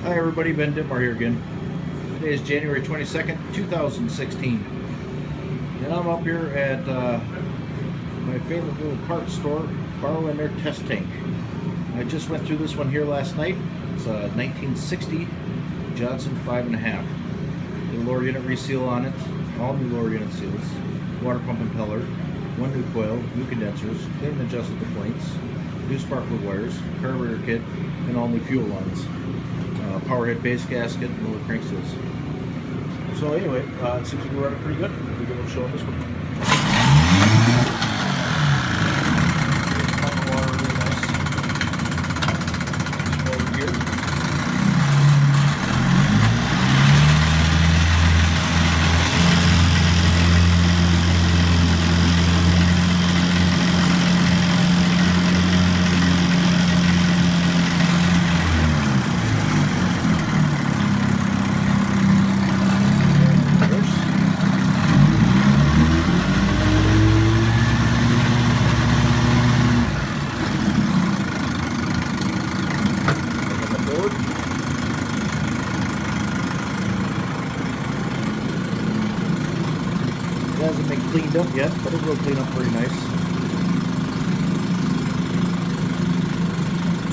Hi everybody, Ben Dittmar here again. Today is January 22nd, 2016. And I'm up here at my favorite little parts store, borrowing their test tank. I just went through this one here last night. It's a 1960 Johnson 5.5. The lower unit reseal on it, all new lower unit seals, water pump impeller, one new coil, new condensers, clean and adjusted the points, new spark plug wires, carburetor kit, and all new fuel lines. Power head base gasket and lower crank seals. So anyway, it seems to be running pretty good. We'll give it a show on this one. Pump the water really nice. Over here. It hasn't been cleaned up yet, but it will clean up pretty nice.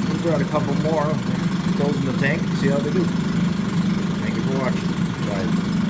We'll grab a couple more, throw them in the tank, see how they do. Thank you for watching. Bye.